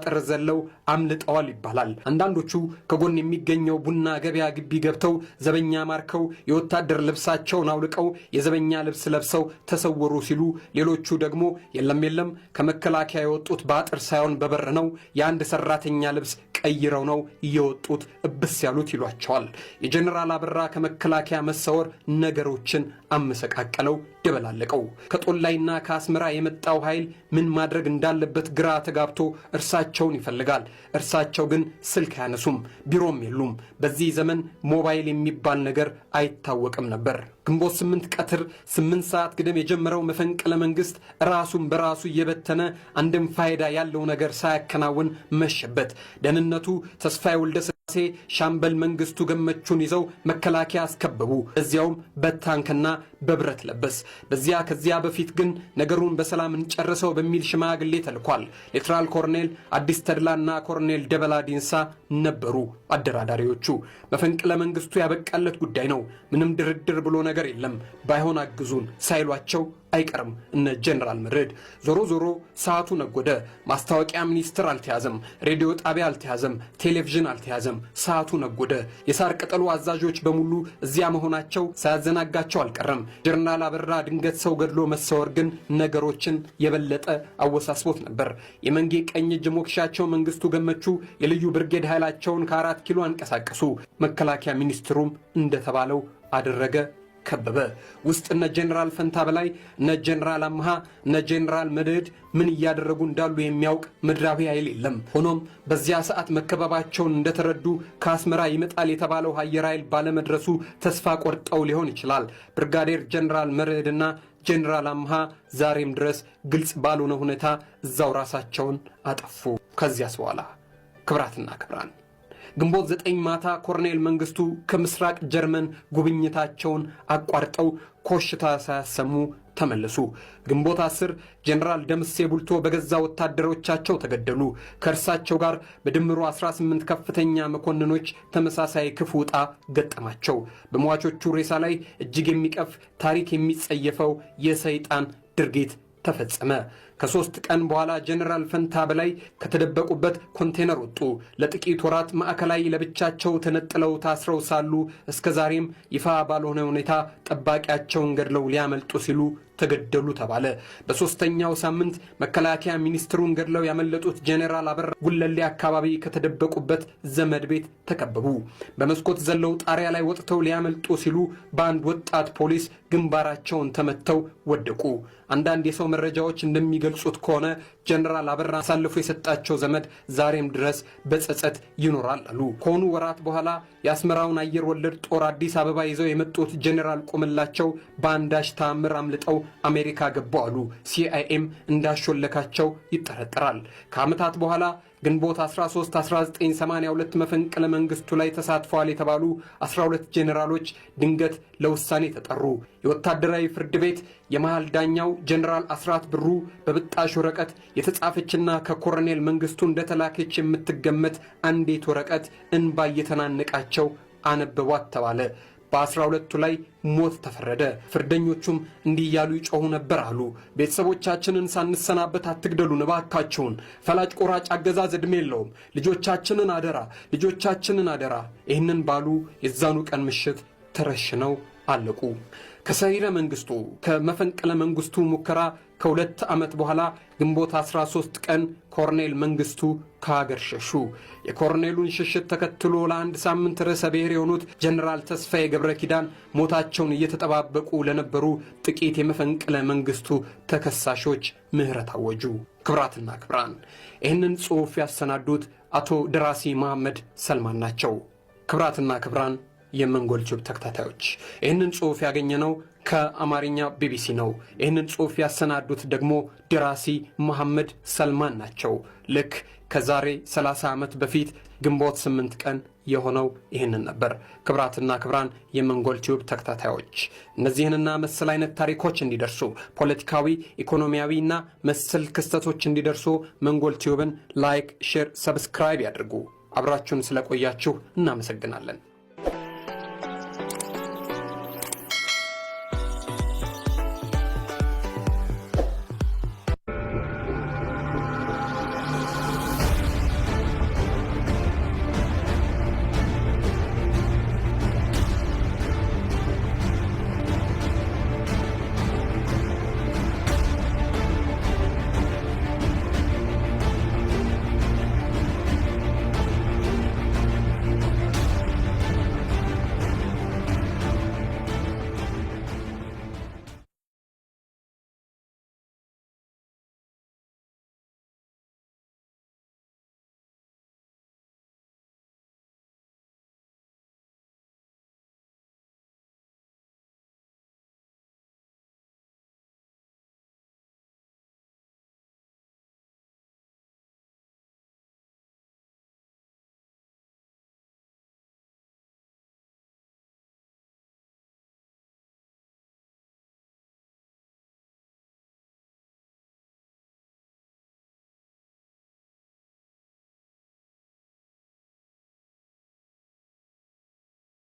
ጥር ዘለው አምልጠዋል ይባላል። አንዳንዶቹ ከጎን የሚገኘው ቡና ገበያ ግቢ ገብተው ዘበኛ ማርከው የወታደር ልብሳቸውን አውልቀው የዘበኛ ልብስ ለብሰው ተሰወሩ ሲሉ፣ ሌሎቹ ደግሞ የለም ከመከላከያ የወጡት በአጥር ሳይሆን በበር ነው፣ የአንድ ሰራተኛ ልብስ ቀይረው ነው እየወጡት እብስ ያሉት ይሏቸዋል። የጀነራል አበራ ከመከላከያ መሰወር ነገሮችን አመሰቃቀለው፣ ደበላለቀው። ከጦላይና ከአስመራ የመጣው ኃይል ምን ማድረግ እንዳለበት ግራ ተጋብቶ እርሳቸውን ይፈልጋል። እርሳቸው ግን ስልክ አያነሱም፣ ቢሮም የሉም። በዚህ ዘመን ሞባይል የሚባል ነገር አይታወቅም ነበር። ግንቦት 8 ቀትር 8 ሰዓት ግድም የጀመረው መፈንቅለ መንግስት ራሱን በራሱ እየበተነ አንድም ፋይዳ ያለው ነገር ሳያከናውን መሸበት። ደህንነቱ ተስፋዬ ወልደ ስላሴ ሻምበል መንግስቱ ገመቹን ይዘው መከላከያ አስከበቡ። እዚያውም በታንክና በብረት ለበስ። ከዚያ በፊት ግን ነገሩን በሰላም እንጨርሰው በሚል ሽማግሌ ተልኳል። ሌተናል ኮሎኔል አዲስ ተድላና ኮሎኔል ደበላ ዲንሳ ነበሩ አደራዳሪዎቹ። መፈንቅለ መንግስቱ ያበቃለት ጉዳይ ነው፣ ምንም ድርድር ብሎ ነገር የለም፣ ባይሆን አግዙን ሳይሏቸው አይቀርም እነ ጀነራል መርዕድ። ዞሮ ሰዓቱ ነጎደ። ማስታወቂያ ሚኒስትር አልተያዘም፣ ሬዲዮ ጣቢያ አልተያዘም፣ ቴሌቪዥን አልተያዘም። ሰዓቱ ነጎደ። የሳር ቅጠሉ አዛዦች በሙሉ እዚያ መሆናቸው ሳያዘናጋቸው አልቀረም። ጀነራል አበራ ድንገት ሰው ገድሎ መሰወር ግን ነገሮችን የበለጠ አወሳስቦት ነበር። የመንጌ ቀኝ እጅ ሞክሻቸው መንግስቱ ገመቹ የልዩ ብርጌድ ኃይላቸውን ከ4 ኪሎ አንቀሳቀሱ። መከላከያ ሚኒስትሩም እንደተባለው አደረገ፣ ከበበ። ውስጥ እነ ጀነራል ፈንታ በላይ፣ እነ ጀነራል አምሃ፣ እነ ጀነራል መርዕድ ምን እያደረጉ እንዳሉ የሚያውቅ ምድራዊ ኃይል የለም። ሆኖም በዚያ ሰዓት መከበባቸውን እንደተረዱ ከአስመራ ይመጣል የተባለው አየር ኃይል ባለመድረሱ ተስፋ ቆርጠው ሊሆን ይችላል። ብርጋዴር ጀነራል መርዕድና ጀነራል አምሃ ዛሬም ድረስ ግልጽ ባልሆነ ሁኔታ እዛው ራሳቸውን አጠፉ። ከዚያስ በኋላ ክብራትና ክብራን ግንቦት 9 ማታ ኮሎኔል መንግስቱ ከምስራቅ ጀርመን ጉብኝታቸውን አቋርጠው ኮሽታ ሳያሰሙ ተመለሱ። ግንቦት 10 ጀነራል ደምሴ ቡልቶ በገዛ ወታደሮቻቸው ተገደሉ። ከእርሳቸው ጋር በድምሩ 18 ከፍተኛ መኮንኖች ተመሳሳይ ክፉ ዕጣ ገጠማቸው። በሟቾቹ ሬሳ ላይ እጅግ የሚቀፍ ታሪክ የሚጸየፈው የሰይጣን ድርጊት ተፈጸመ። ከ3 ቀን በኋላ ጀነራል ፈንታ በላይ ከተደበቁበት ኮንቴነር ወጡ። ለጥቂት ወራት ማዕከላዊ ለብቻቸው ተነጥለው ታስረው ሳሉ እስከዛሬም ይፋ ባልሆነ ሁኔታ ጠባቂያቸውን ገድለው ሊያመልጡ ሲሉ ተገደሉ ተባለ። በ3ኛው ሳምንት መከላከያ ሚኒስትሩን ገድለው ያመለጡት ጀነራል አበራ ጉለሌ አካባቢ ከተደበቁበት ዘመድ ቤት ተከበቡ። በመስኮት ዘለው ጣሪያ ላይ ወጥተው ሊያመልጡ ሲሉ በአንድ ወጣት ፖሊስ ግንባራቸውን ተመተው ወደቁ። አንዳንድ የሰው መረጃዎች እንደሚገልጹት ከሆነ ጀነራል አበራ አሳልፎ የሰጣቸው ዘመድ ዛሬም ድረስ በጸጸት ይኖራል አሉ። ከሆኑ ወራት በኋላ የአስመራውን አየር ወለድ ጦር አዲስ አበባ ይዘው የመጡት ጀነራል ቆምላቸው በአንዳች ተአምር አምልጠው አሜሪካ ገቡ አሉ። ሲአይኤም እንዳሾለካቸው ይጠረጠራል። ከዓመታት በኋላ ግንቦት 13 1982 መፈንቅለ መንግስቱ ላይ ተሳትፈዋል የተባሉ 12 ጀነራሎች ድንገት ለውሳኔ ተጠሩ። የወታደራዊ ፍርድ ቤት የመሃል ዳኛው ጀነራል አስራት ብሩ በብጣሽ ወረቀት የተጻፈችና ከኮሎኔል መንግስቱ እንደተላከች የምትገመት አንዲት ወረቀት እንባ እየተናነቃቸው አነበቧት ተባለ። በ12ቱ ላይ ሞት ተፈረደ። ፍርደኞቹም እንዲህ እያሉ ይጮሁ ነበር አሉ። ቤተሰቦቻችንን ሳንሰናበት አትግደሉን እባካችሁን። ፈላጭ ቆራጭ አገዛዝ ዕድሜ የለውም። ልጆቻችንን አደራ። ይህንን ባሉ የዛኑ ቀን ምሽት ተረሽነው አለቁ። ከሰይረ መንግስቱ ከመፈንቅለ መንግስቱ ሙከራ ከ2 ዓመት በኋላ ግንቦት 13 ቀን ኮሎኔል መንግስቱ ከሀገር ሸሹ። የኮሎኔሉን ሽሽት ተከትሎ ለአንድ ሳምንት ርዕሰ ብሔር የሆኑት ጀነራል ተስፋዬ ገብረ ኪዳን ሞታቸውን እየተጠባበቁ ለነበሩ ጥቂት የመፈንቅለ መንግስቱ ተከሳሾች ምህረት አወጁ። ክብራትና ክብራን ይህንን ጽሑፍ ያሰናዱት አቶ ደራሲ መሐመድ ሰልማን ናቸው። ክብራትና ክብራን የመንጎል ቲዩብ ተከታታዮች ይህንን ጽሑፍ ያገኘነው ከአማርኛ ቢቢሲ ነው። ይህንን ጽሑፍ ያሰናዱት ደግሞ ደራሲ መሐመድ ሰልማን ናቸው። ልክ ከዛሬ 30 ዓመት በፊት ግንቦት 8 ቀን የሆነው ይህንን ነበር። ክብራትና ክብራን የመንጎል ቲዩብ ተከታታዮች እነዚህንና መሰል አይነት ታሪኮች እንዲደርሱ ፖለቲካዊ፣ ኢኮኖሚያዊና መሰል ክስተቶች እንዲደርሱ መንጎል ቲዩብን ላይክ፣ ሼር፣ ሰብስክራይብ ያድርጉ። አብራችሁን ስለቆያችሁ እናመሰግናለን።